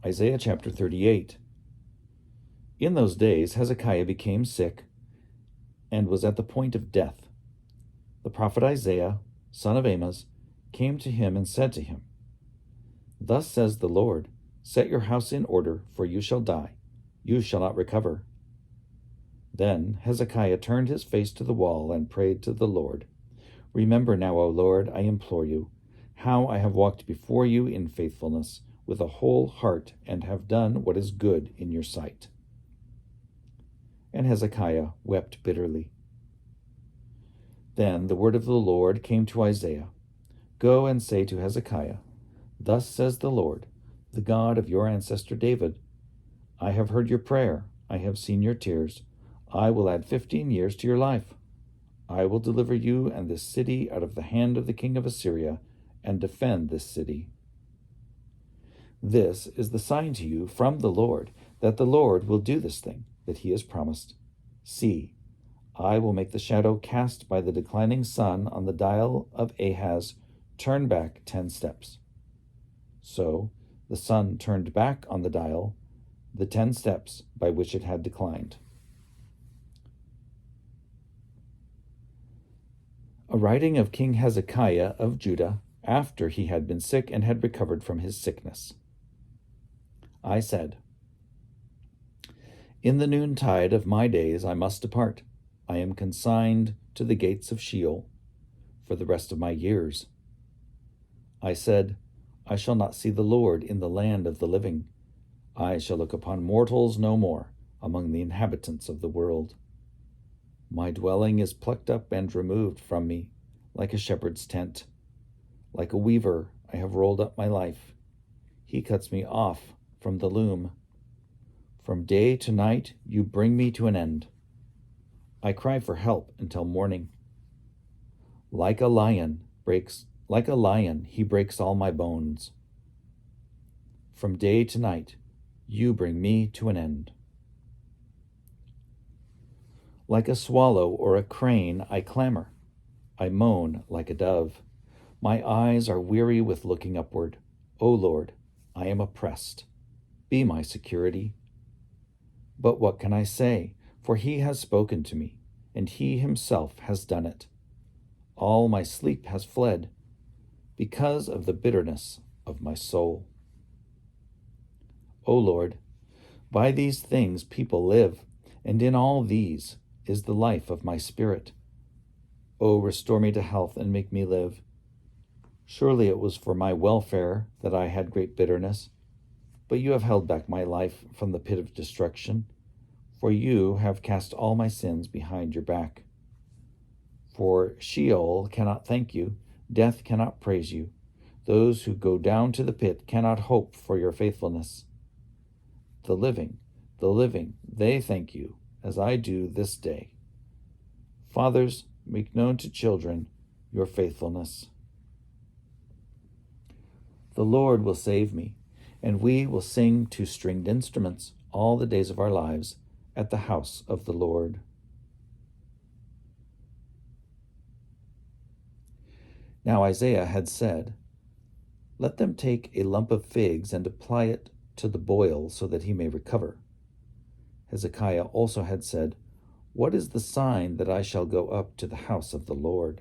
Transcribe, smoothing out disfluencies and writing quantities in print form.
Isaiah chapter 38. In those days Hezekiah became sick and was at the point of death. The prophet Isaiah, son of Amoz, came to him and said to him, "Thus says the Lord, set your house in order, for you shall die. You shall not recover." Then Hezekiah turned his face to the wall and prayed to the Lord. "Remember now, O Lord, I implore you, how I have walked before you in faithfulness with a whole heart and have done what is good in your sight." And Hezekiah wept bitterly. Then the word of the Lord came to Isaiah. "Go and say to Hezekiah, Thus says the Lord, the God of your ancestor David, I have heard your prayer, I have seen your tears. I will add 15 years to your life. I will deliver you and this city out of the hand of the king of Assyria, and defend this city. This is the sign to you from the Lord, that the Lord will do this thing that he has promised. See, I will make the shadow cast by the declining sun on the dial of Ahaz turn back 10 steps. So the sun turned back on the dial the 10 steps by which it had declined. A writing of King Hezekiah of Judah after he had been sick and had recovered from his sickness. I said, "In the noontide of my days I must depart. I am consigned to the gates of Sheol for the rest of my years." I said, "I shall not see the Lord in the land of the living. I shall look upon mortals no more among the inhabitants of the world. My dwelling is plucked up and removed from me, like a shepherd's tent. Like a weaver, I have rolled up my life. He cuts me off from the loom. From day to night you bring me to an end. I cry for help until morning. Like a lion, he breaks all my bones. From day to night you bring me to an end. Like a swallow or a crane, I clamor. I moan like a dove. My eyes are weary with looking upward. O Lord, I am oppressed. Be my security. But what can I say? For he has spoken to me, and he himself has done it. All my sleep has fled because of the bitterness of my soul. O Lord, by these things people live, and in all these is the life of my spirit. O restore me to health and make me live. Surely it was for my welfare that I had great bitterness, but you have held back my life from the pit of destruction, for you have cast all my sins behind your back. For Sheol cannot thank you, death cannot praise you. Those who go down to the pit cannot hope for your faithfulness. The living, they thank you, as I do this day. Fathers, make known to children your faithfulness. The Lord will save me, and we will sing to stringed instruments all the days of our lives at the house of the Lord. Now Isaiah had said, "Let them take a lump of figs and apply it to the boil so that he may recover." Hezekiah also had said, "What is the sign that I shall go up to the house of the Lord?"